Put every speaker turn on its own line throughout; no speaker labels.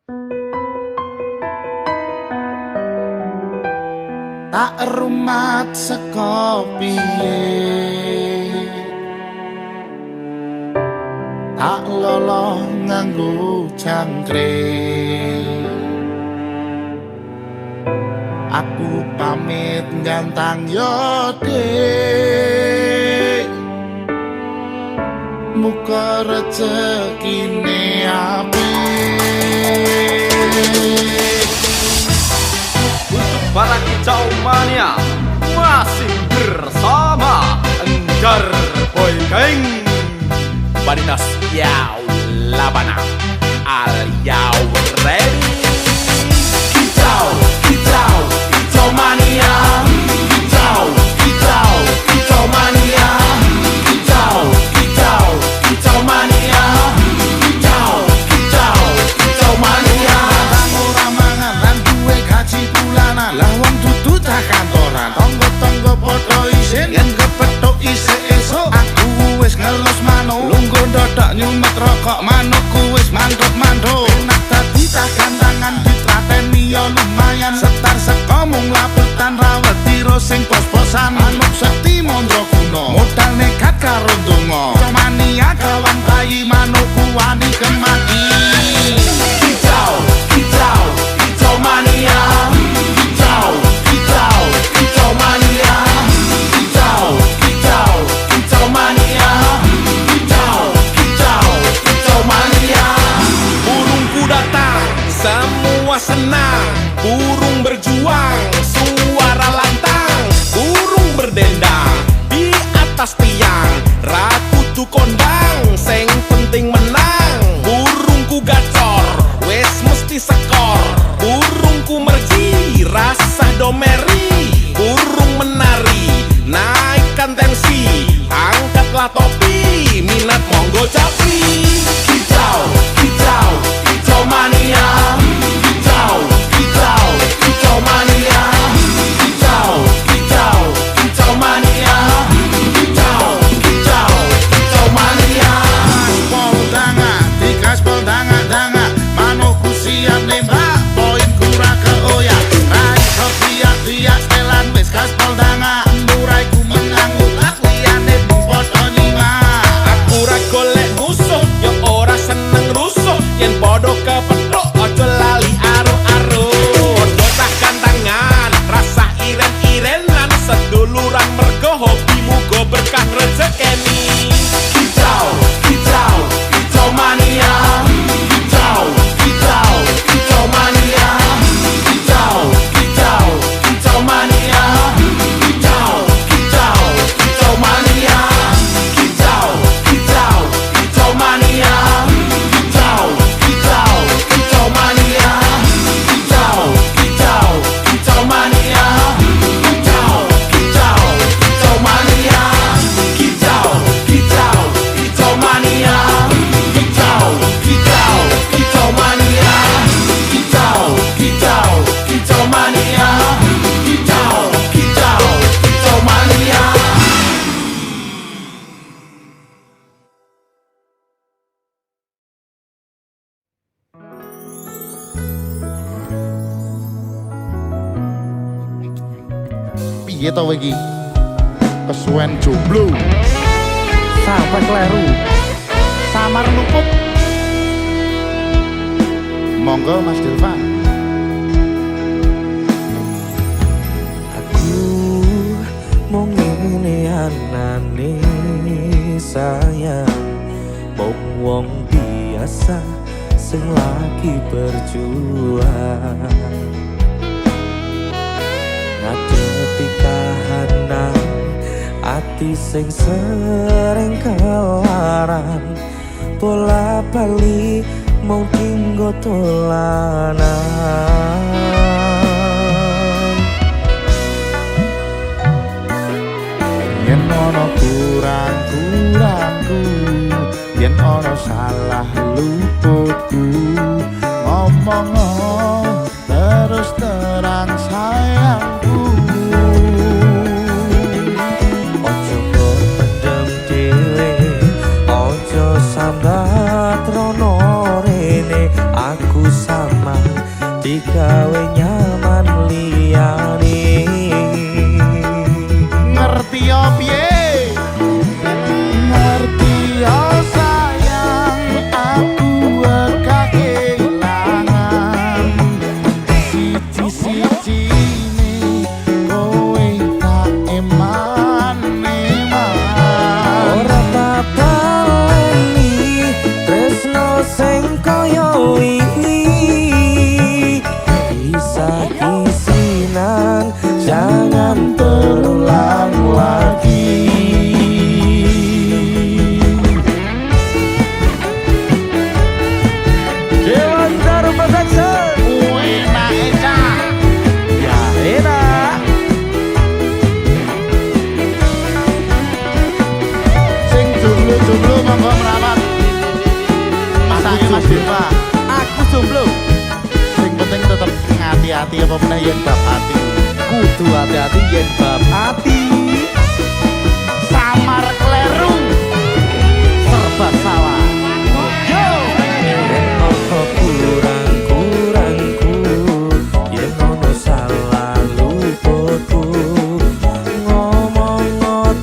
Tak rumat saka piye, tak lolo nganggo jangkrik. Aku pamit gantang yo dik, muga rezekine apik.
Untuk para kicau mania masih bersama Enggar Boy Gang Banitas Yau Labana Aliau ready.
Kicau, kicau, kicau mania. Kicau, kicau, kicau mania. Kicau, kicau, kicau mania. Kicau, kicau, kicau mania. Lan ora mangan lan duwe gaji bulanan, lah wong dudu tak kantoran. Tonggo-tonggo padha isin yen kepethuk isih esuk. Aku wis ngelus manuk, lungguh ndodak nyumet rokok, manukku wis manduk-manduk. Enak dadi tak gantangan ditrateni yo lumayan. Setar seko mung laputan rawet tiro sing pos-posan. Manuk sekti mondro kuno, modal nekat karo ndonga. Mania kawan bayi manukku wani kemati. Kicau, kicau, kicau mania. Kicau, kicau, kicau mania. Kicau, kicau, kicau mania. Kicau, kicau, kicau mania.
Burungku datang, semua senang. Burung berjuang, suara lantang. Burung berdendang di atas tiang. Ratu tu kondang, sing penting menang. Burungku gacor, wes mesti sekor. Burungku mergi, rasa domeri. Burung menari, naikkan tensi. Angkatlah topi, minat monggo capi.
Kicau, kicau, kicau mania. Kicau, kicau, kicau mania. Kicau, kicau, kicau mania. Kicau, kicau, kicau mania. Gaspol danga, digaspol danga-danga. Manukku siap nembak, poinku ra keoyak. Rai kopiak-piak setelan wis gaspol danga. Muraiku mengangulat, liyane mung padha nyingak.
Aku ra golek musuh, yo ora seneng rusuh. Yen podo kepethuk, ojo lali aro-aro. Bocah gantangan, rasa iren-irenan. Seduluran mergo hobimu go berkah rezekeni.
Kicau, kicau, kicau mania. Kicau, kicau, kicau mania. Kicau, kicau, kicau mania. Kicau, kicau, kicau mania. Kicau, kicau, kicau mania. Kicau, kicau, kicau mania. Kicau, kicau, kicau mania. Kicau, kicau, kicau mania. Kicau, kicau, kicau mania. Kicau, kicau, kicau mania. Kicau, kicau, kicau mania. Kicau, kicau, kicau mania. Piye to iki? Kesuwen jomblo. Sampai kleru. Samar nukup. Monggo Mas Delvan.
Aku mau ngene anane sayang, wong biasa sing lagi berjuang. Ngadepi kahanan ati sing sering kelaran, bola bali mau tinggo tolanan.
Yen ono kurang-kurangku, yen ono salah luputku, ngomong terus terang sayangku.
Ojo kok pendem dhewe, ojo sambat rono rene, aku sama digawe nyaman liyane.
Ngerti yo piye? Ngerti yo sayang, aku kehilangan siji-sijine kowe tak eman-eman.
Ora tak baleni tresno sing kaya wingi, kisah-kisinan jangan terulang lagi. Dewan Daru Production.
Enak Eca.
Ya enak.
Sing jomblo-jomblo monggo merapat. Masake Mas Dewa.
Aku jomblo.
Sing penting tetep hati-hati apa meneh yen bab ati.
Kudu hati-hati yen bab ati.
Samar kleru.
Serba salah.
Yo.
Yen ono kurang-kurangku, yen ono salah luputku, ngomong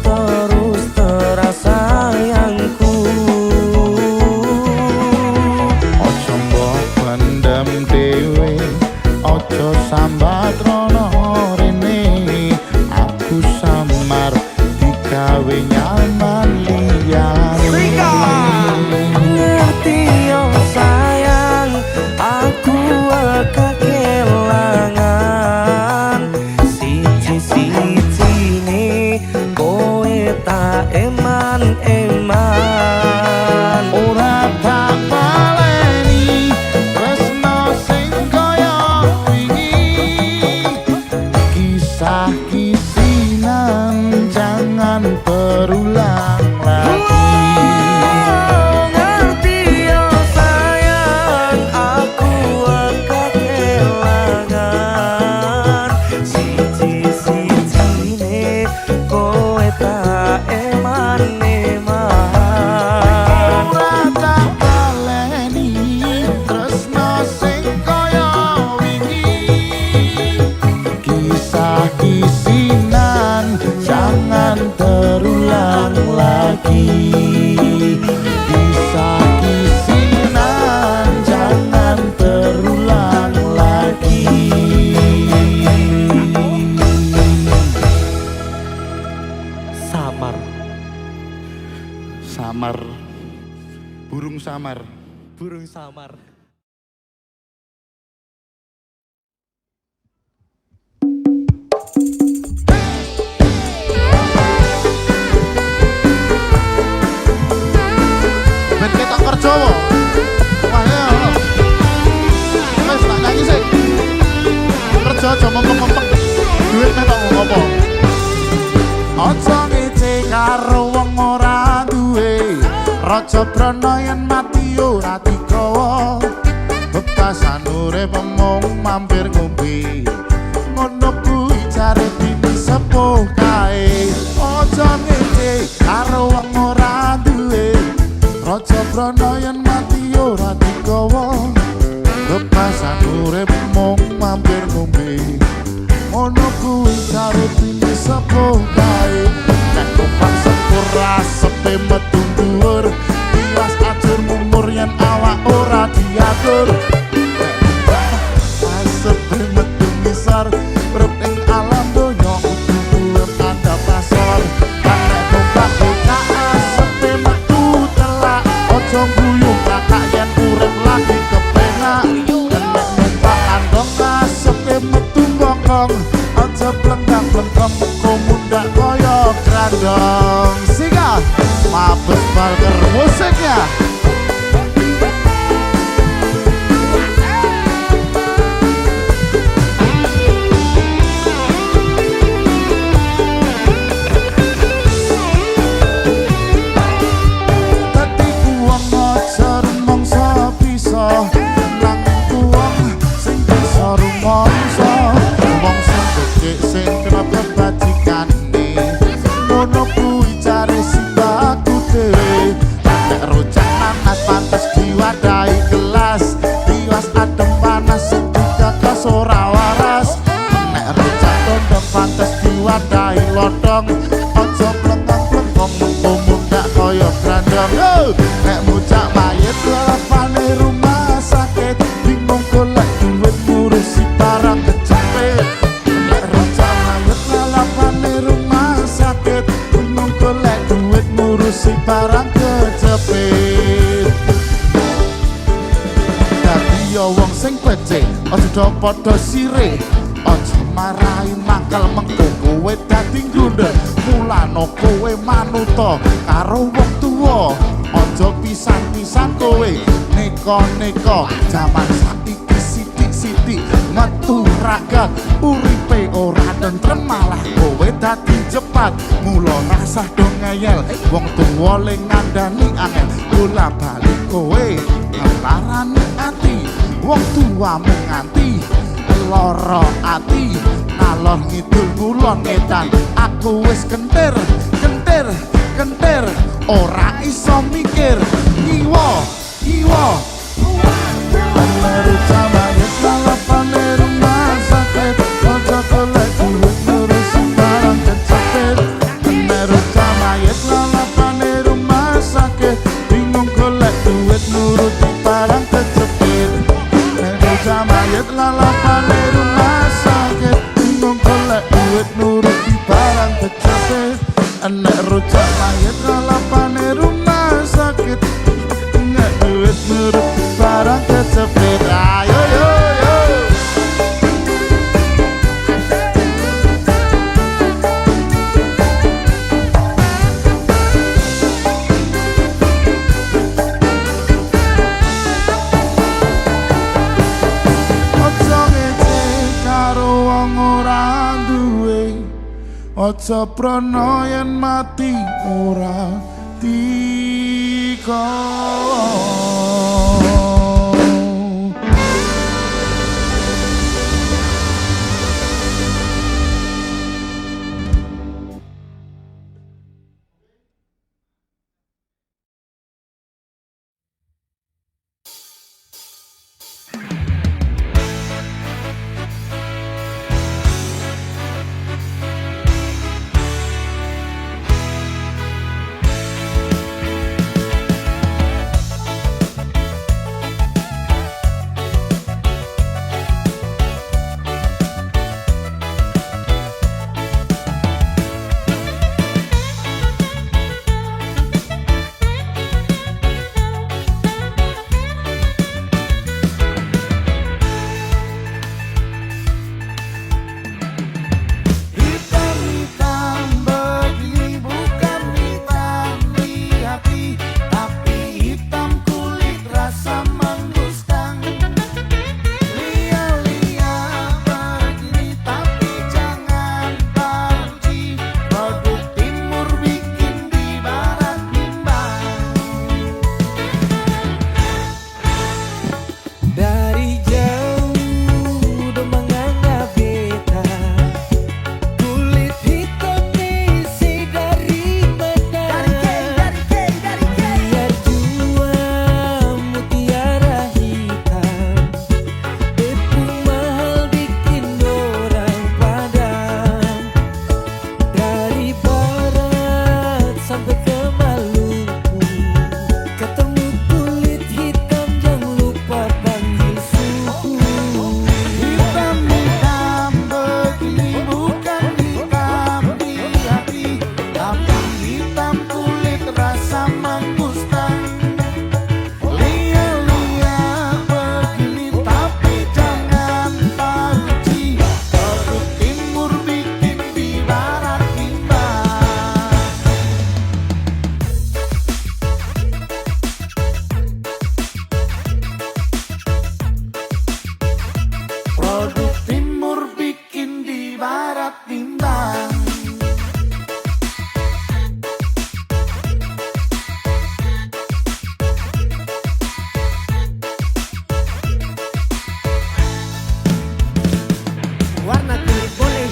terus terasa sayangku.
Ojo mbok pendem dhewe, ojo sambat rono rene. Aku samar digawe nyaman liyane.
Ngerti yo sayang, aku kehilangan siji-sijine kowe tak eman-eman.
Ora tak baleni tresno sing kaya wingi, kisah-kisinan jangan berulang lagi.
Ngerti yo sayang, aku kehilangan siji-sijine kowe tak eman-eman.
Ora tak baleni tresno sing kaya wingi, kisah-kisinan jangan terulang lagi. Kisah-kisinan jangan terulang lagi.
Samar,
Samar, burung samar.
burung samar.
Ben ketok kerja wo. Wah ya. Wes tak nyanyi sih. Kerja aja mempeng-mempeng. Duit meh tok ngopo. Aja ngece karo wong ora duwe. Raja Brana yen mati ora digawa. Bebasan urip mung mampir ngombe. Ngono kuwi jare bini sepuh kae. Aja ngece karo wong ora duwe. Raja Brana yen mati ora digawa. Bebasan urip mung mampir ngombe. Ngono kuwi jare bini sepuh kae. Nek numpak sepur asepe metu dhuwur, tiwas ajur mumur yen awak ora diatur. Asepe metu ngisor, urip ing alam donya kudu duwe tanda pasor. Nek numpak becak asepe metu telak, ojo guyu kakak yen urip lagi kepenak. Nek numpak andong asepe metu bokong, ojo blengkang-blengkong komundak kaya grandong. Sika Mabes Balker musiknya. Tadi kuwang ajar mongso bisa, nang kuwang sing bisa rumangsa. Mongso becik sing kena bajikane, ngono kuwi jare sibaku dhewe. Nek rojak ya wong sing becik aja do padha sire aja marahi mangkel mengko kowe dadi ngundel mulane kowe manuta karo wong tuwa aja pisan-pisan kowe neka-neka jaman saiki sithik-sithik metu ragat uripe ora tentrem malah kowe dadi cepat mula rasah do ngeyel wong tuwa ling ngandani angel bola balik kowe ngelarani ati wong tuwa mung nganti lara ati nalor ngidul kulon ngetan aku wis kentir ora iso mikir ngiwa bener jamane salapane rumah sakit ojo golek duit ngurusi barang kecepet bener jamane salapane rumah sakit bingung golek duit nuruti barang kecepet bener jamane salapane rumah sakit bingung golek duit nuruti barang kecepet enek rujak mayat salapane rumah sakit enek duit nuruti barang kecepet ayo yo yo ojo ngece karo wong ora duwe ojo prono yen mati ora tiko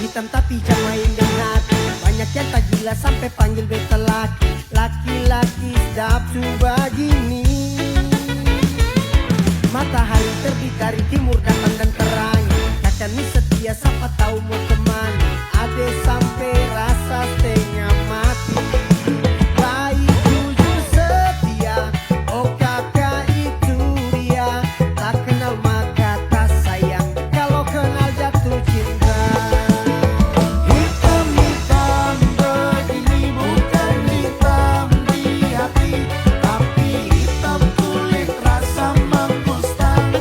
hitam tapi jangan main dengan hati. Banyak yang tak gila sampai panggil beta laki. Laki-laki sedap coba gini. Matahari terbit dari timur datang dan terang. Kaca ni setia siapa tahu mau kemana. Ade sampai rasa setengah mati. Baik jujur setia, oh kakak itu dia. Tak kenal maka tak sayang, kalau kenal jatuh cinta. Hitam-hitam begini bukan hitam di hati, tapi hitam kulit rasa mengustan.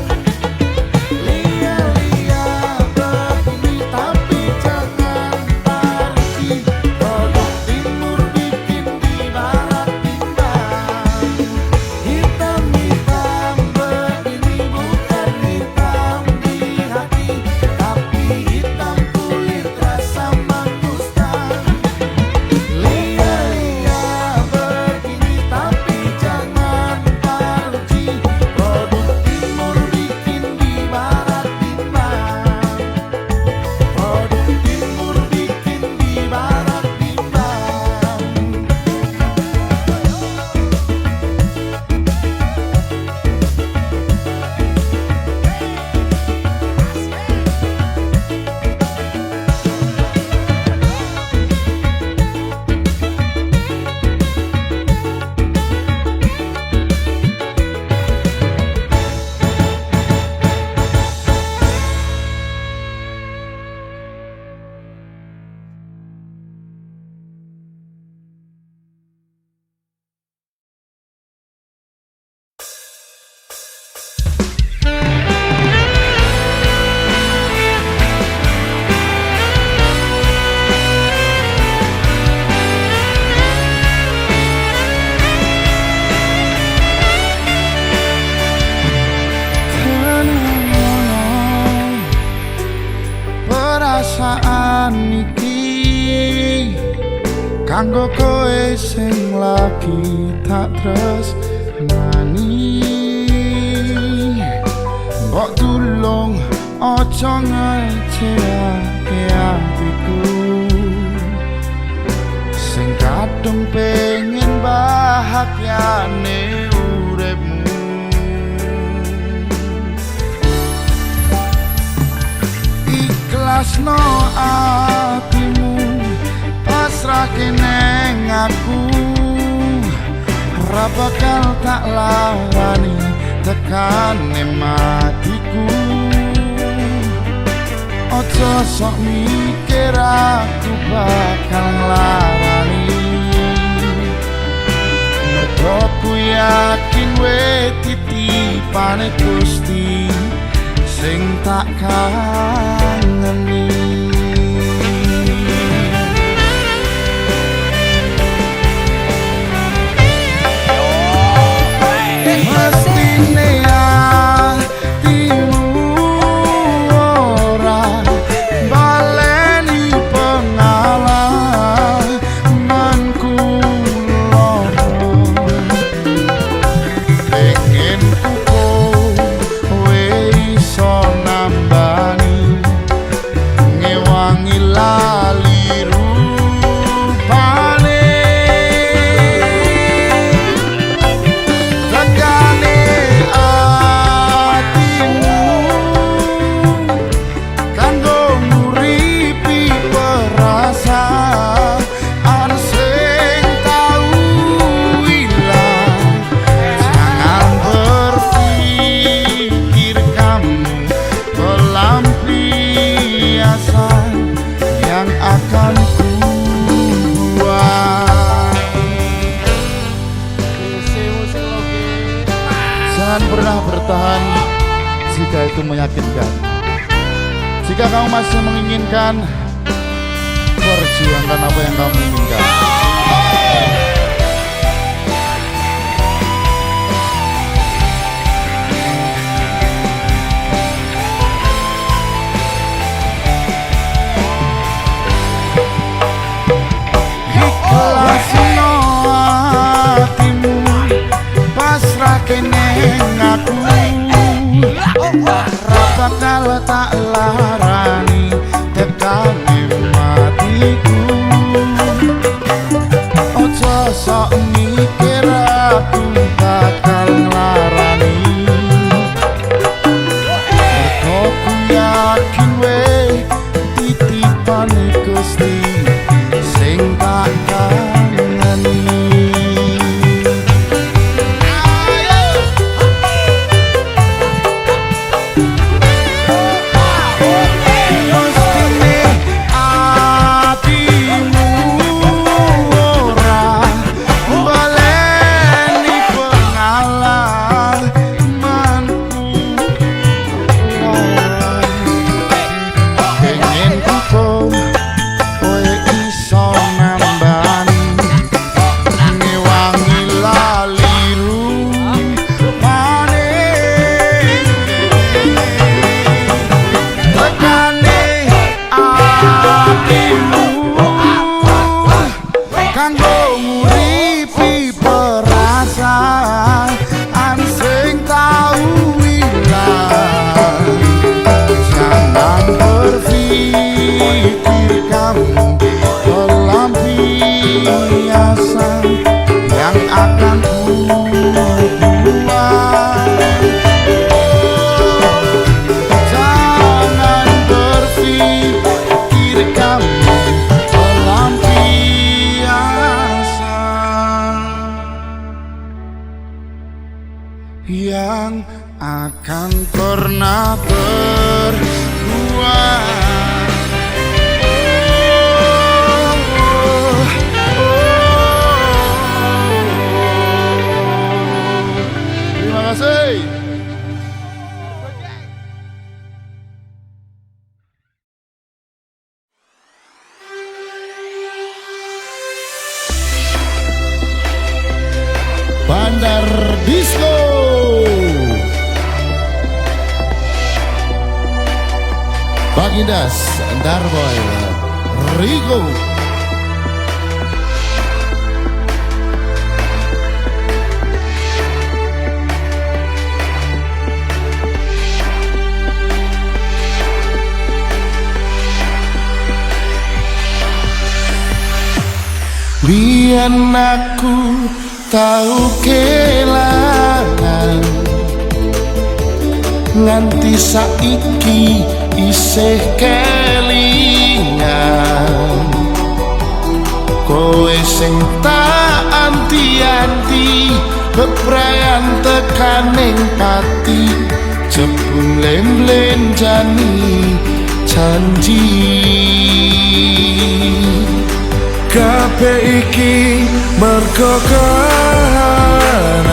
perasaan iki kanggo kowe sing lagi tak tresnani. Mbok tulung aja ngecewake atiku sing kadung pengen bahagiane uripmu. Ikhlasno atimu pasrahke neng aku, ora bakal tak larani tekane matiku. Ojo sok mikir aku bakal nglarani, mergo ku yakin we titipane Gusti sing tak kangeni. Mestine atimu ora baleni pengalamanku loro. Pengen ku kowe iso nambani ngewangi lali rupane. Tegane atimu kanggo nguripi perasaan sing tau ilang. Jangan berpikir kamu pelampiasan yang akan ku buat. Jangan pernah bertahan jika itu meyakinkan. Jika kamu masih menginginkan, perjuangkan apa yang kamu inginkan. Ikhlasno atimu pasrahke neng aku, ora bakal tak larani tekane matiku. Ojo sok mikir aku bakal nglarani, mergo ku yakin we titipane Gusti sing tak kangeni. Mestine atimu ora baleni pengalamanku loro. Pengen ku kowe iso nambani ngewangi lali rupane. Tekane atimu kanggo nguripi perasaan sing tau ilang. Jangan berpikir kamu pelampiasan yang akan ku buat. Jangan berpikir kamu pelampiasan yang akan pernah berbuat. Terima kasih. Bandar Disco Bagindas Darboy Rigo. Biyen aku tau kelangan, nganti saiki isih kelingan. Kowe sing tak anti-anti, bebrayan tekaning pati, jebul lenjani janji. Kabeh iki mergo kahanan,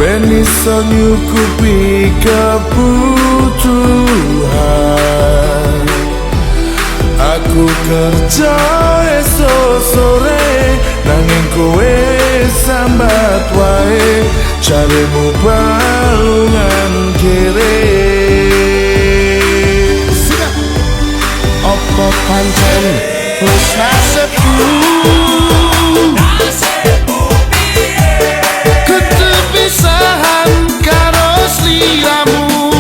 ben iso nyukupi kebutuhan. Aku kerja esok sore, nanging kowe sambat wae, jaremu balungan kere. Opo pancen wis nasibku, ketepisahan karo sliramu.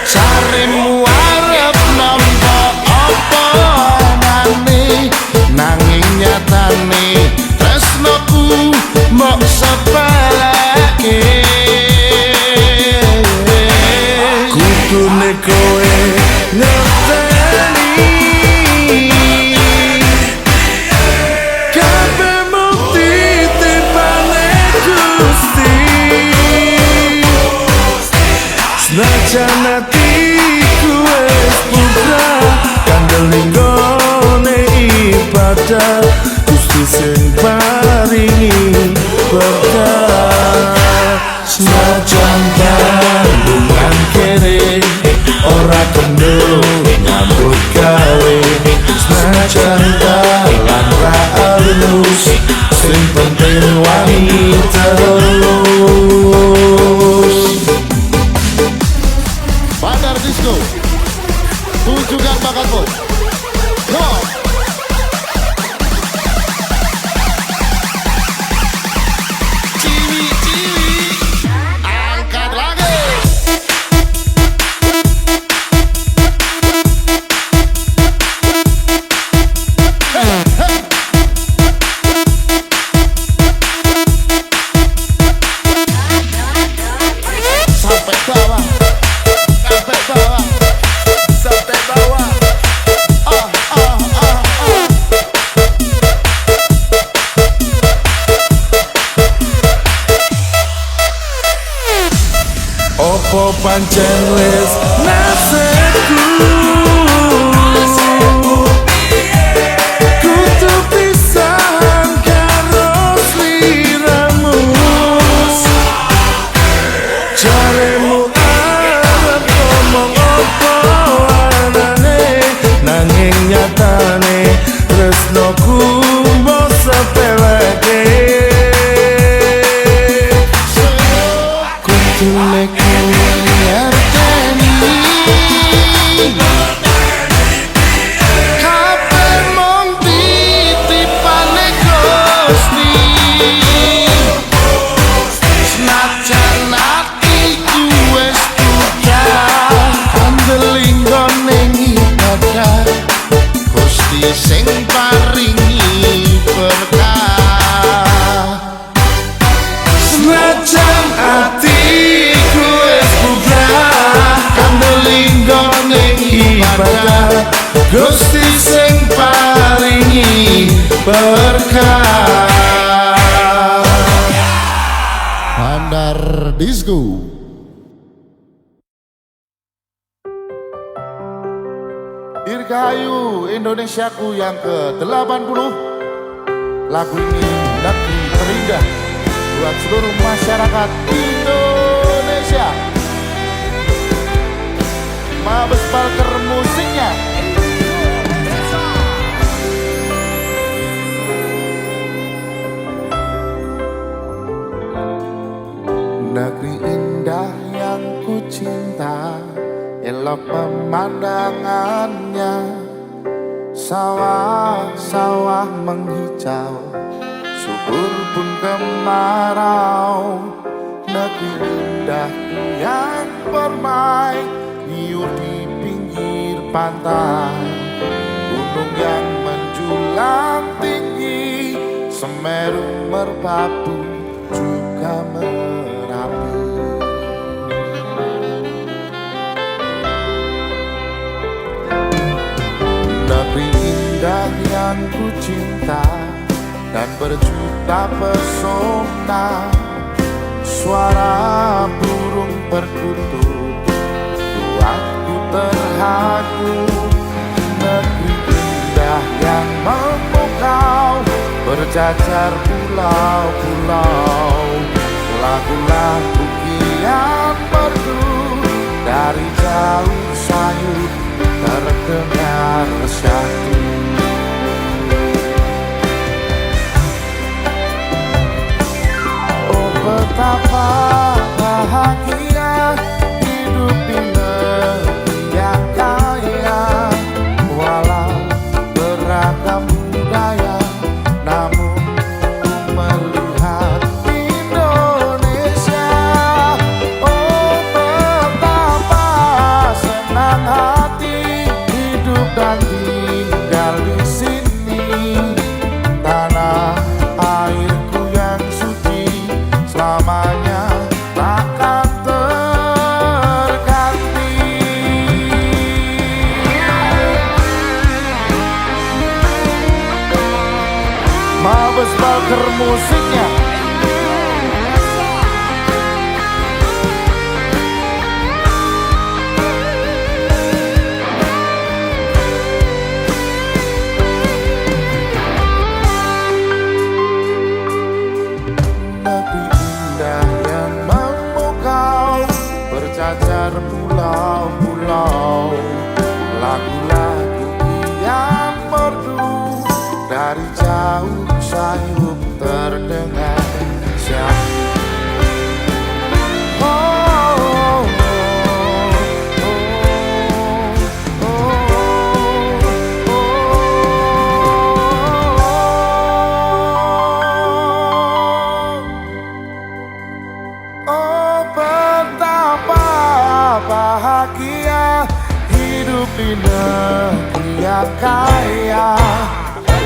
Carimu arep nampa apa anane, nanging nyatane tresnoku mok sepeleke. Kudune kowe ngerteni, kabeh mung titipane Gusti. Senajan atiku wis buka, kandel nggone ibadah, Gusti sing paringi berkah. Senajan tanggungan kere, ora kendo nyambut gawe. Senajan dalan ra alus, sing penting wangi terus. Bandar Disco, tunjukkan bakatmu. Go! Ciwi-ciwi, angkat lagi. Sampai bawah, sampai bawah, sampai bawah. Opo pancen wis nasibku, kudu pisahan karo sliramu. Jaremu arep ngomong opo anane, nanging nyatane tresnoku mbok sepeleke. Kudune kowe ngerteni, kabeh mung titipane Gusti. Senajan atiku wis buka, kandeling ning ibadah, Gusti sing paringi berkah. Senajan atiku wis buka, kandeling ning ibadah, Gusti sing paringi berkah. Bandar Disco. Dirgahayu Indonesiaku yang ke-80. Lagu ini negeri terindah buat seluruh masyarakat Indonesia. Mabes Parker musiknya. Negeri indah yang cinta, elok pemandangannya. Sawah-sawah menghijau, subur pun kemarau. Negeri indah yang bermain liur di pinggir pantai. Gunung yang menjulang tinggi, Semeru, Merbabu, juga Merapi. Negeri indah yang ku cinta dan berjuta pesona. Suara burung perkutut buatku terharu. Negeri indah yang memukau, berjajar pulau-pulau. Lagu-lagu kian merdu, dari jauh sayup terdengar syahdu. Oh betapa bahagia hidup di negeri yang kaya. Walau beragam budaya, namun ku melihat Indonesia. Oh betapa senang hati hidup dan tinggal di sini. Tanah airku yang suci selamanya takkan terganti. Mabes Balker musiknya. Negeri indah yang memukau, berjajar pulau-pulau. Lagu-lagu yang merdu, dari jauh sayup terdengar syahdu. Oh, oh, oh, oh, oh. Oh betapa bahagia hidup di negeri yang kaya.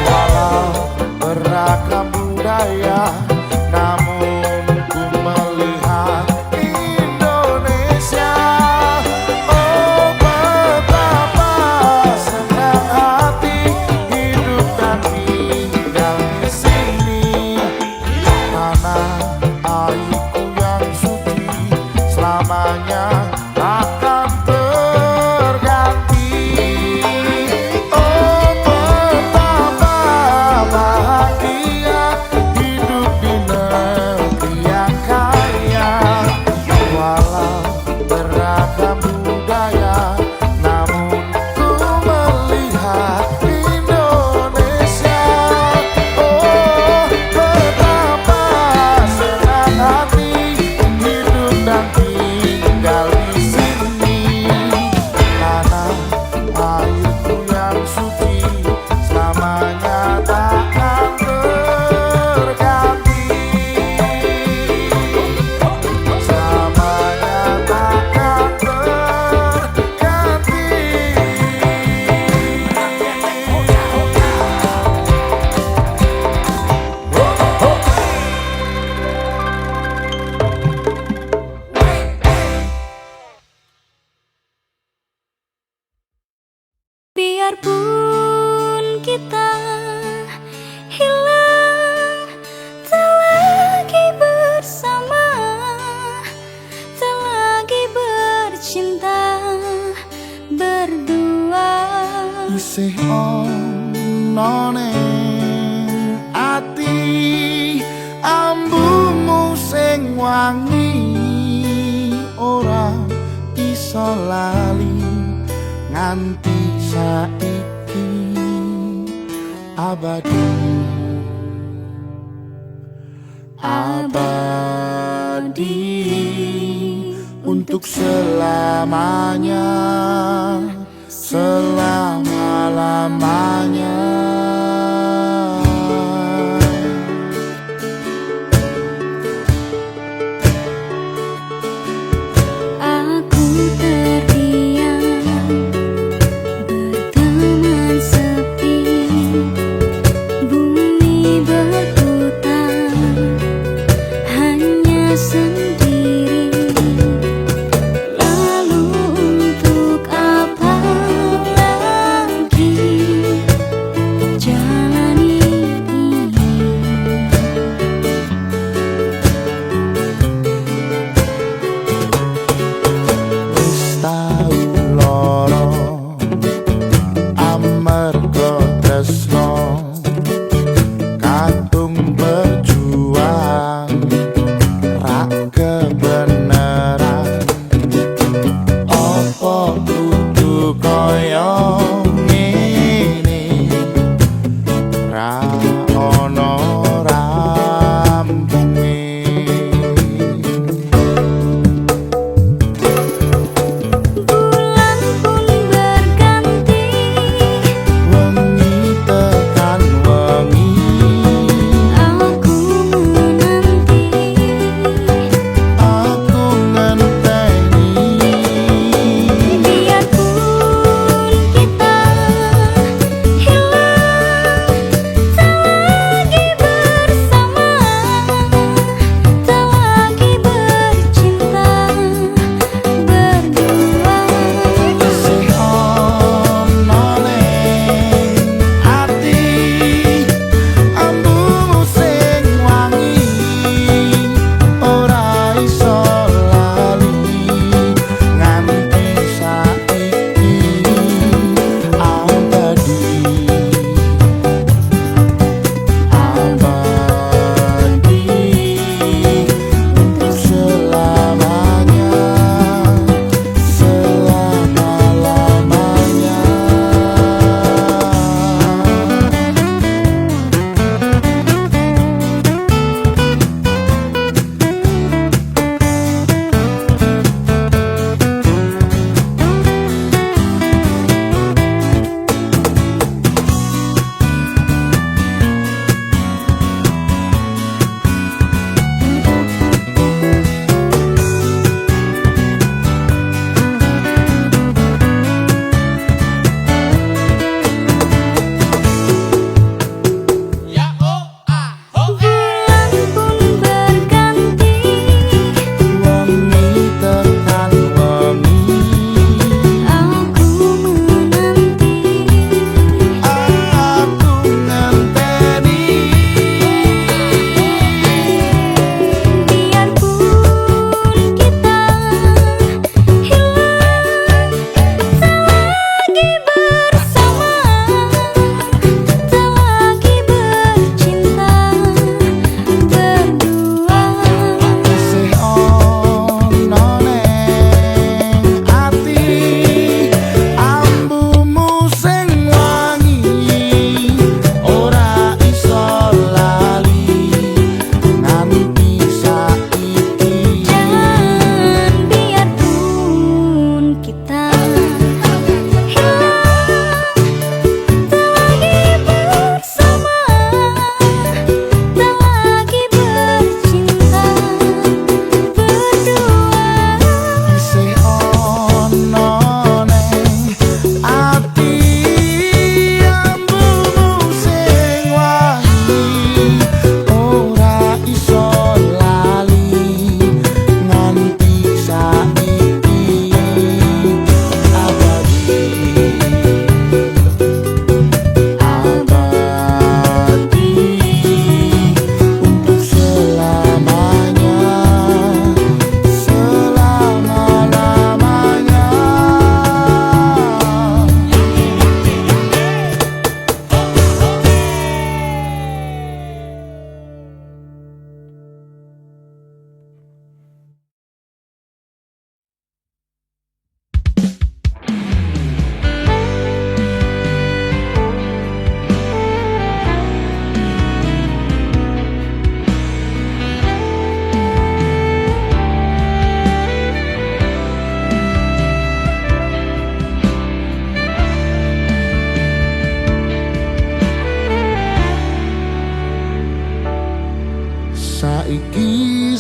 Walau beragam budaya, namun ku melihat Indonesia. Oh betapa senang hati hidup dan tinggal di sini. Tanah airku yang suci selamanya akan terganti. Oh betapa bahagia hidup di negeri yang kaya. Walau beragam budaya, namun ku melihat Indonesia. Oh betapa senang hati hidup dan tinggal di sini. Tanah airku yang suci selamanya takkan terganti. Selamanya takkan terganti.
Biarpun kita hilang, tak lagi bersama, tak lagi bercinta berdua.
Isih ono ning ati ambumu sing wangi, ora iso lali nganti saiki abadi. Abadi untuk selalu. selamanya, selama-lamanya.
Aku terdiam berteman sepi, bumi berputar hanya sendiri. Lalu untuk apa lagi jalani ini?
Wis tau loro amarga tresno, kadung berjuang rak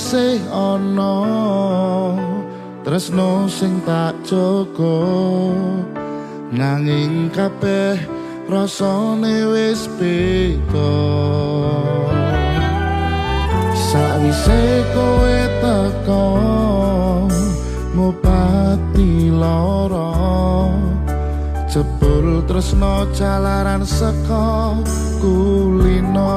isih ana tresno sing tak jaga nanging kabeh rasane wis beda sawise kowe teko ngobati lara jebul tresno jalaran saka kulino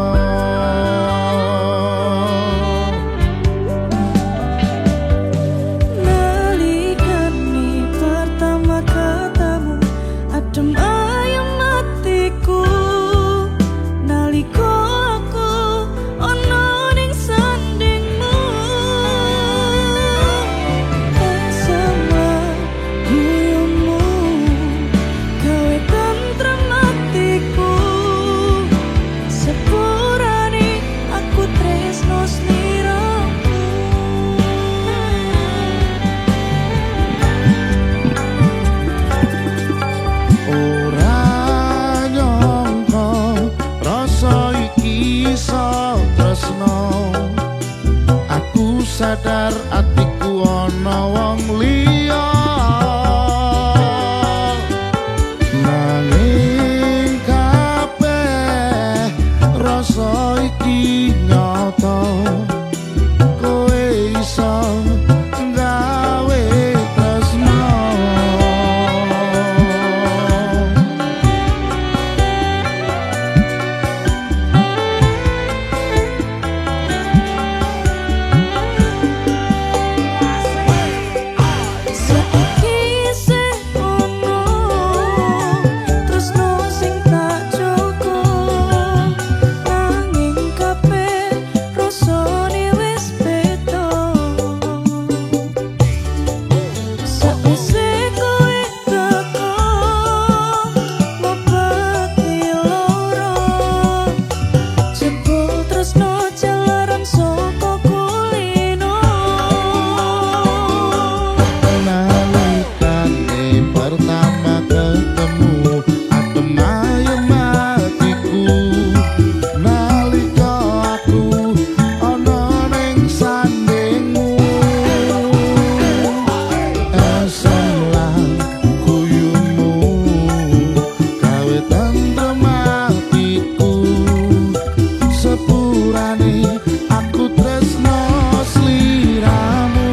Nalikani pertama katamu adem ayam matiku naliko aku ono ning sandingmu bersama guyumu gawe tentrem hatiku sepurane aku tresno sliramu
ora nyangka rasa iki iso tresno aku sadar atiku ana wong liya nanging kabeh rasa iki nyata kowe iso gawe tresno
saiki isih ono tresno sing tak jaga nanging kabeh rasane wis beda sawise kowe teko ngobati lara jebul tresno jalaran saka kulino
nalikane pertama ketemu adem ayem hatiku nalika aku ana ning sandingmu eselah guyumu gawe tentrem hatiku sepurane aku tresno sliramu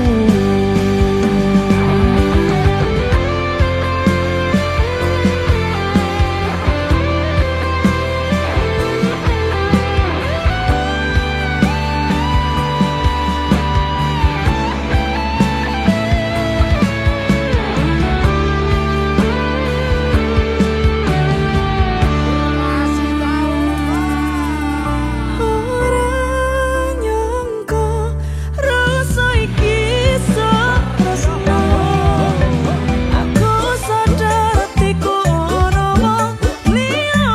ora nyangka rasa iki iso tresno aku sadar atiku ono wong liya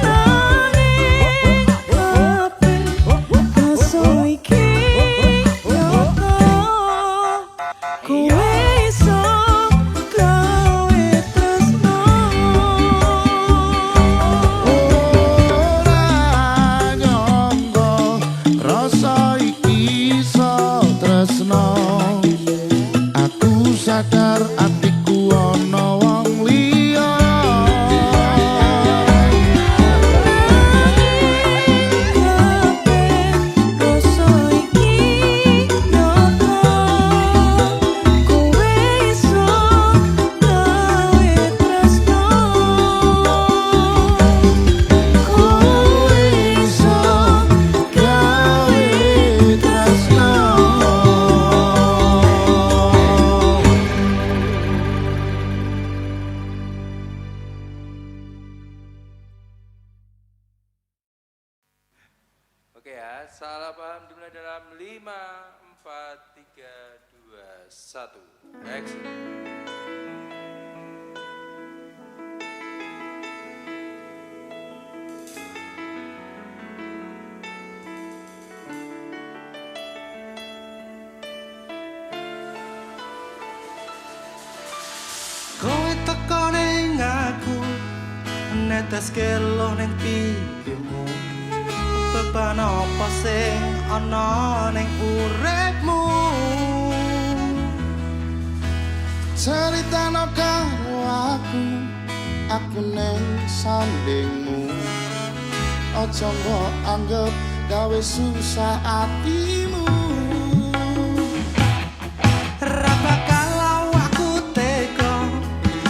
nanging kabeh rasa iki nyata kowe iso gawe tresno
ora nyangka rasa iki iso tresno aku sadar atiku ana wong liya
kabeh rasa iki nyata kowe iso gawe tresno
kowe iso gawe tresno
Oke ya, salah paham dimulai dalam 5, 4, 3, 2, 1. Action.
Kowe teko ning aku netes kelo ning pipimu Penapa sing ana ning uripmu
Ceritano karo aku neng sandingmu Aja mbok anggap gawe susah atimu
Ra bakal aku tega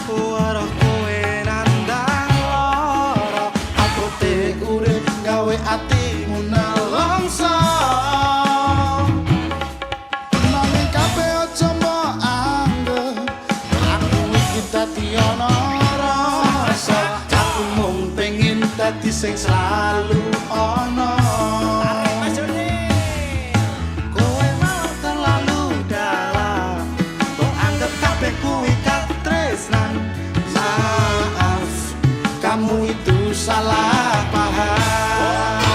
weruh kowe nandang lara
Aku te urip gawe atimu nelongso Nanging kabeh aja mbok anggap aku iki dadi ana rasa Aku mung pengin dadi sing selalu ana
kowe mau terlalu dalam kok anggap kabeh kuwi katresnan
Maaf, kamu itu salah paham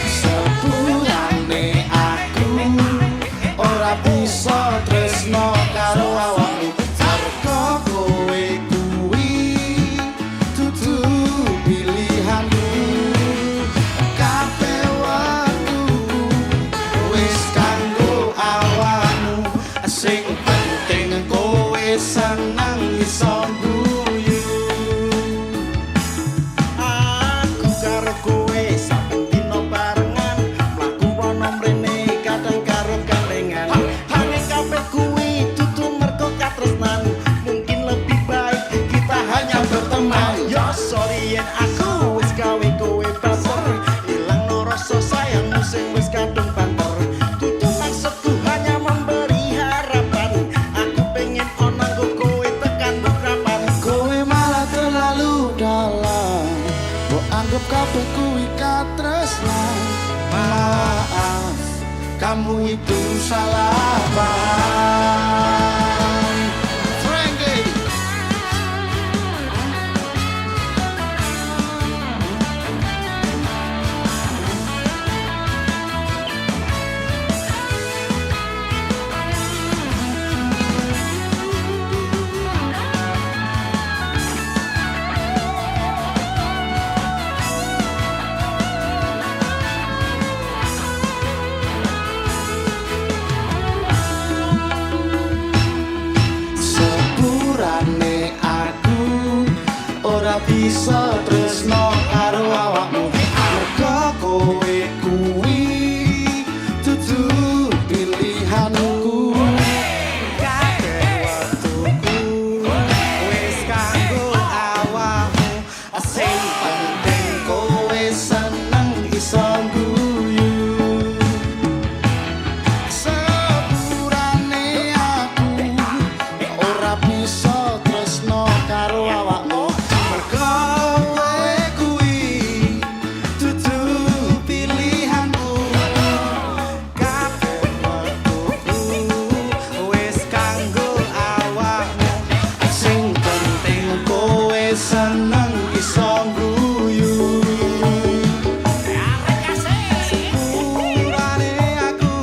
Sepurane aku ora bisa tresno karo awakmu Mergo kowe kuwi dudu pilihanku Kabeh waktuku wis kanggo awakmu Sing penting kowe seneng iso guyu
aku karo kowe saben dina barengan mlaku ana mrene kadang karo gandengan hanya kabeh kuwi dudu mergo katresnan mungkin lebih baik kita hanya berteman yo sorry yen aku wis gawe kowe baper ilang no rasa sayangmu sing wis kadung banter dudu maksudku hanya memberi harapan aku pengen ana nggo kowe tekan bekrapan
Kowe malah terlalu dalam Mbok anggap kabeh kuwi katresnan Maaf, kamu itu salah paham Frankie Sepurane aku ora bisa tresno karo awakmu Mergo kowe kuwi dudu pilihanku
kabeh waktuku wis kanggo awakmu
Sing penting kowe seneng iso guyu Sepurane aku ora bisa tresno karo awakmu Mergo kowe kuwi dudu pilihanku
kabeh waktuku wis kanggo awakmu
Sing penting kowe seneng iso guyu
sepurane aku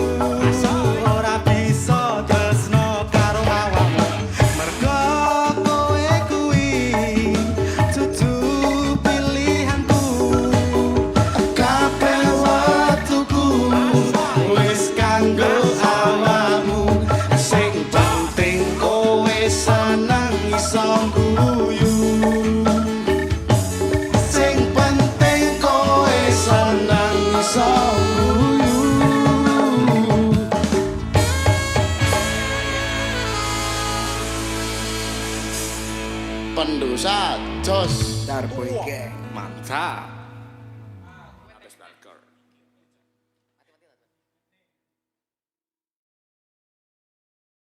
ora bisa tresno karo awakmu mergo kowe kuwi dudu pilihanku
Kabeh waktuku wis kanggo awakmu Sing penting kowe seneng iso guyu Sing penting kowe seneng iso guyu Pendosa Jos
Darboy Gang mantap